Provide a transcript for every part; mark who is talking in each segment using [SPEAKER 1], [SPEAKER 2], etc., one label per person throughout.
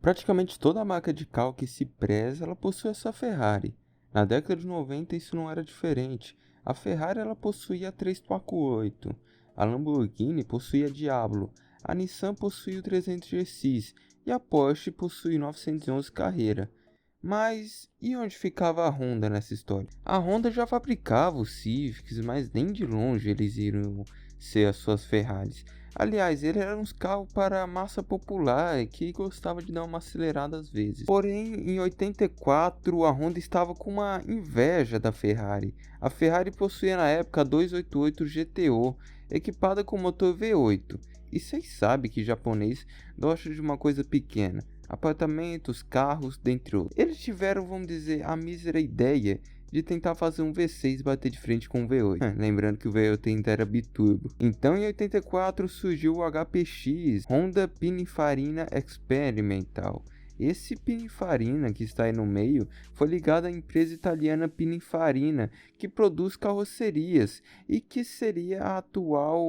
[SPEAKER 1] Praticamente toda marca de carro que se preza, ela possui essa Ferrari. Na década de 90 isso não era diferente. A Ferrari ela possuía a 348, a Lamborghini possuía a Diablo, a Nissan possuía o 300 GX e a Porsche possui o 911 Carrera. Mas e onde ficava a Honda nessa história? A Honda já fabricava os Civics, mas nem de longe eles iriam ser as suas Ferraris. Aliás, ele era um carro para a massa popular que gostava de dar uma acelerada às vezes. Porém, em 84, a Honda estava com uma inveja da Ferrari. A Ferrari possuía na época a 288 GTO, equipada com motor V8. E vocês sabem que japonês gosta de uma coisa pequena. Apartamentos, carros, dentre outros. Eles tiveram, vamos dizer, a mísera ideia de tentar fazer um V6 bater de frente com o V8. Lembrando que o V8 ainda era biturbo. Então, em 84 surgiu o HPX, Honda Pininfarina Experimental. Esse Pininfarina que está aí no meio foi ligado à empresa italiana Pininfarina, que produz carrocerias e que seria a atual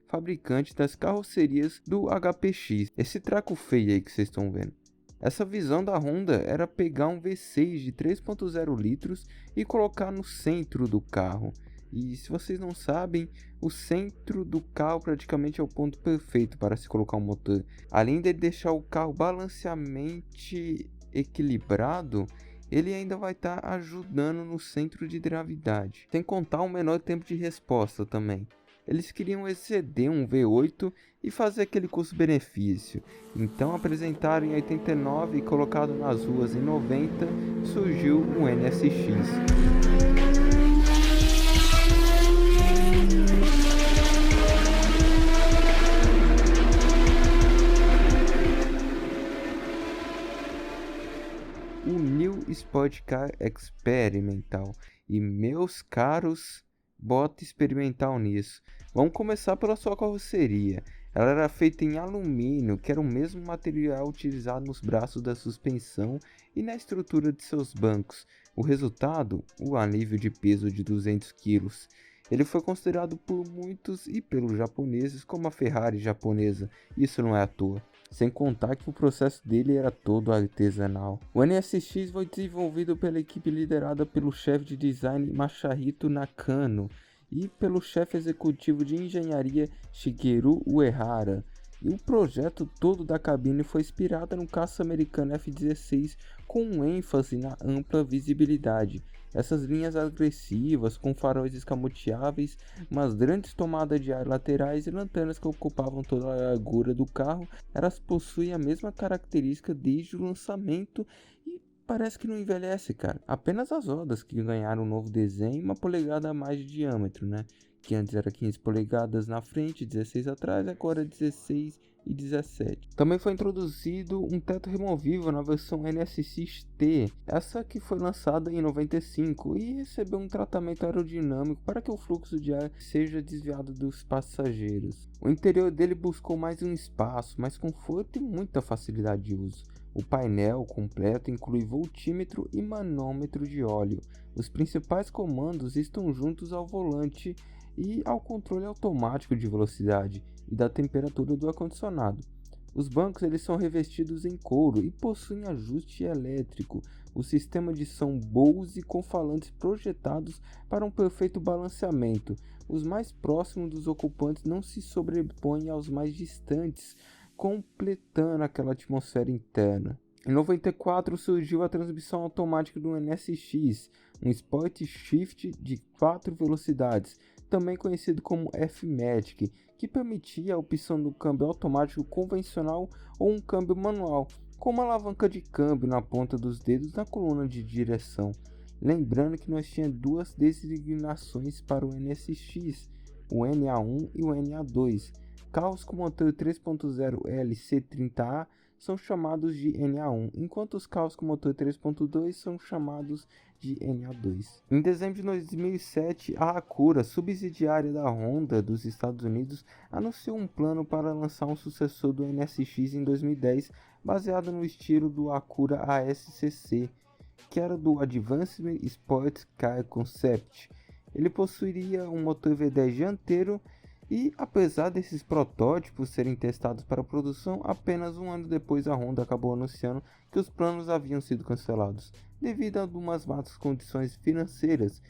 [SPEAKER 1] fabricante das carrocerias do HPX. Esse traco feio aí que vocês estão vendo. Essa visão da Honda era pegar um V6 de 3.0 litros e colocar no centro do carro. E se vocês não sabem, o centro do carro praticamente é o ponto perfeito para se colocar um motor. Além de deixar o carro balanceamente equilibrado, ele ainda vai estar ajudando no centro de gravidade. Sem contar um menor tempo de resposta também. Eles queriam exceder um V8 e fazer aquele custo-benefício. Então apresentaram em 89 e colocado nas ruas em 90, surgiu o NSX. O New Sport Car Experimental. E meus caros, bota experimental nisso. Vamos começar pela sua carroceria. Ela era feita em alumínio, que era o mesmo material utilizado nos braços da suspensão e na estrutura de seus bancos. O resultado? O alívio de peso de 200 kg. Ele foi considerado por muitos e pelos japoneses como a Ferrari japonesa. Isso não é à toa. Sem contar que o processo dele era todo artesanal. O NSX foi desenvolvido pela equipe liderada pelo chefe de design Masahito Nakano e pelo chefe executivo de engenharia Shigeru Uehara. E o projeto todo da cabine foi inspirado no caça americano F-16 com um ênfase na ampla visibilidade. Essas linhas agressivas com faróis escamoteáveis, umas grandes tomadas de ar laterais e lanternas que ocupavam toda a largura do carro, elas possuem a mesma característica desde o lançamento e parece que não envelhece, cara. Apenas as rodas que ganharam um novo desenho e uma polegada a mais de diâmetro, né? Que antes era 15 polegadas na frente, 16 atrás, agora 16 e 17. Também foi introduzido um teto removível na versão NSX-T, essa que foi lançada em 95 e recebeu um tratamento aerodinâmico para que o fluxo de ar seja desviado dos passageiros. O interior dele buscou mais um espaço, mais conforto e muita facilidade de uso. O painel completo inclui voltímetro e manômetro de óleo. Os principais comandos estão juntos ao volante e ao controle automático de velocidade e da temperatura do ar-condicionado. Os bancos eles são revestidos em couro e possuem ajuste elétrico. O sistema de som Bose com falantes projetados para um perfeito balanceamento. Os mais próximos dos ocupantes não se sobrepõem aos mais distantes, completando aquela atmosfera interna. Em 94 surgiu a transmissão automática do NSX, um Sport Shift de 4 velocidades, também conhecido como F-Matic, que permitia a opção do câmbio automático convencional ou um câmbio manual, com uma alavanca de câmbio na ponta dos dedos na coluna de direção. Lembrando que nós tínhamos duas designações para o NSX, o NA1 e o NA2. Carros com motor 3.0 LC30A são chamados de NA1, enquanto os carros com motor 3.2 são chamados de NA2. Em dezembro de 2007, a Acura, subsidiária da Honda dos Estados Unidos, anunciou um plano para lançar um sucessor do NSX em 2010, baseado no estilo do Acura ASCC, que era do Advanced Sport Car Concept. Ele possuiria um motor V10 dianteiro E apesar desses protótipos serem testados para produção, apenas um ano depois a Honda acabou anunciando que os planos haviam sido cancelados, devido a umas más condições financeiras.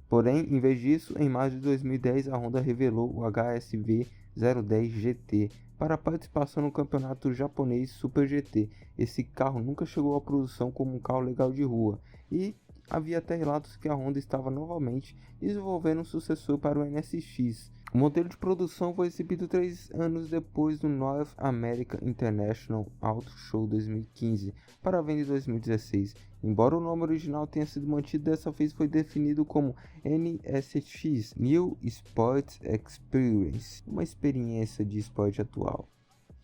[SPEAKER 1] Porém, em vez disso, em maio de 2010 a Honda revelou o HSV 010 GT para participação no campeonato japonês Super GT. Esse carro nunca chegou à produção como um carro legal de rua e havia até relatos que a Honda estava novamente desenvolvendo um sucessor para o NSX. O modelo de produção foi exibido 3 anos depois no North American International Auto Show 2015 para a venda em 2016. Embora o nome original tenha sido mantido, dessa vez foi definido como NSX New Sport Experience, uma experiência de esporte atual.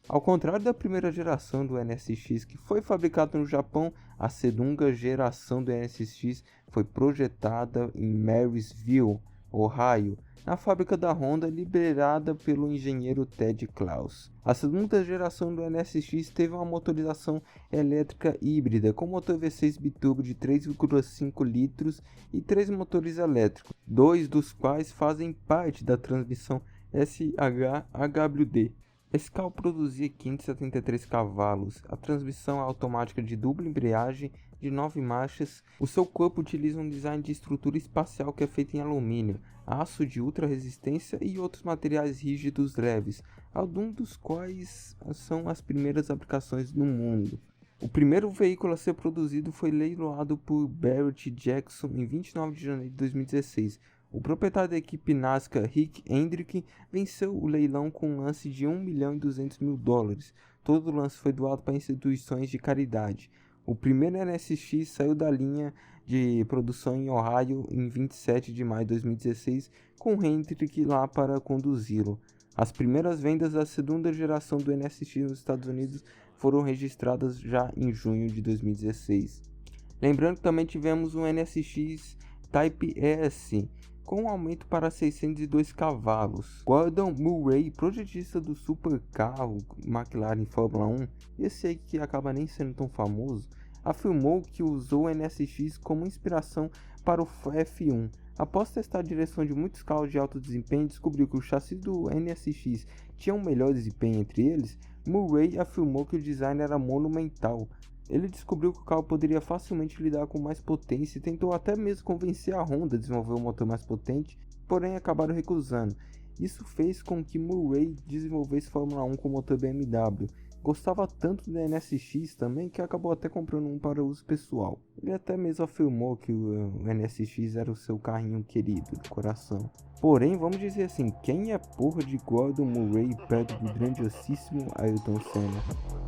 [SPEAKER 1] Ao contrário da primeira geração do NSX que foi fabricado no Japão, a segunda geração do NSX foi projetada em Marysville, Ohio, na fábrica da Honda, liderada pelo engenheiro Ted Klaus. A segunda geração do NSX teve uma motorização elétrica híbrida com motor V6 biturbo de 3,5 litros e 3 motores elétricos, 2 dos quais fazem parte da transmissão SHWD. Esse carro produzia 573 cavalos, a transmissão é automática de dupla embreagem de 9 marchas. O seu corpo utiliza um design de estrutura espacial que é feito em alumínio, aço de ultra resistência e outros materiais rígidos leves, alguns dos quais são as primeiras aplicações no mundo. O primeiro veículo a ser produzido foi leiloado por Barrett Jackson em 29 de janeiro de 2016. O proprietário da equipe NASCAR, Rick Hendrick, venceu o leilão com um lance de $1.200.000. Todo o lance foi doado para instituições de caridade. O primeiro NSX saiu da linha de produção em Ohio em 27 de maio de 2016, com Hendrick lá para conduzi-lo. As primeiras vendas da segunda geração do NSX nos Estados Unidos foram registradas já em junho de 2016. Lembrando que também tivemos um NSX Type S, com um aumento para 602 cavalos. Gordon Murray, projetista do supercarro McLaren Fórmula 1, esse aí que acaba nem sendo tão famoso, afirmou que usou o NSX como inspiração para o F1. Após testar a direção de muitos carros de alto desempenho, descobriu que o chassi do NSX tinha um melhor desempenho entre eles. Murray afirmou que o design era monumental. Ele descobriu que o carro poderia facilmente lidar com mais potência e tentou até mesmo convencer a Honda a desenvolver um motor mais potente, porém acabaram recusando. Isso fez com que Murray desenvolvesse Fórmula 1 com motor BMW. Gostava tanto do NSX também que acabou até comprando um para uso pessoal. Ele até mesmo afirmou que o NSX era o seu carrinho querido do coração. Porém, vamos dizer assim, quem é porra de Gordon Murray perto do grandiosíssimo Ayrton Senna?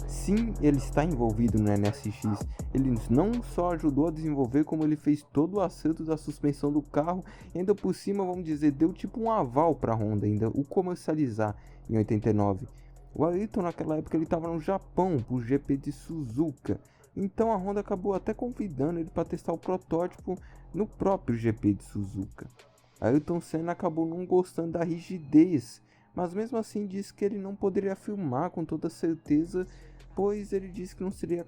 [SPEAKER 1] Sim, ele está envolvido no NSX. Ele não só ajudou a desenvolver, como ele fez todo o acerto da suspensão do carro e ainda por cima, vamos dizer, deu tipo um aval para a Honda ainda o comercializar em 89. O Ayrton naquela época ele estava no Japão pro GP de Suzuka, então a Honda acabou até convidando ele para testar o protótipo no próprio GP de Suzuka. Ayrton Senna acabou não gostando da rigidez, mas mesmo assim disse que ele não poderia filmar com toda certeza, pois ele disse que não seria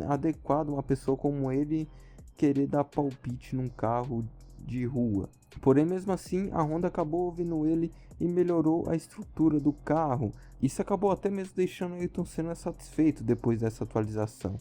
[SPEAKER 1] adequado uma pessoa como ele querer dar palpite num carro de rua. Porém, mesmo assim, a Honda acabou ouvindo ele e melhorou a estrutura do carro. Isso acabou até mesmo deixando Ayrton Senna satisfeito depois dessa atualização.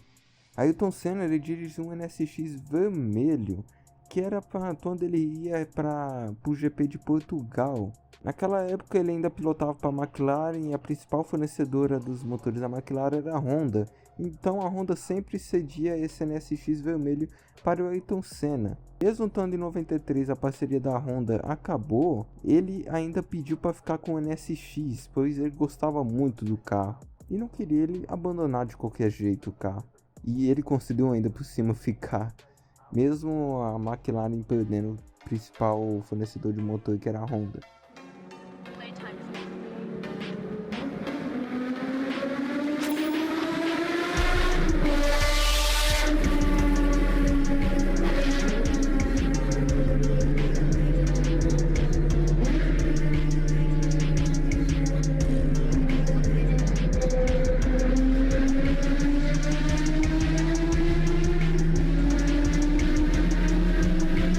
[SPEAKER 1] Ayrton Senna ele dirigiu um NSX vermelho, que era para quando ele ia para o GP de Portugal. Naquela época ele ainda pilotava para a McLaren e a principal fornecedora dos motores da McLaren era a Honda. Então a Honda sempre cedia esse NSX vermelho para o Ayrton Senna. Mesmo estando em 93 a parceria da Honda acabou, ele ainda pediu para ficar com o NSX, pois ele gostava muito do carro e não queria ele abandonar de qualquer jeito o carro. E ele conseguiu ainda por cima ficar, mesmo a McLaren perdendo o principal fornecedor de motor que era a Honda.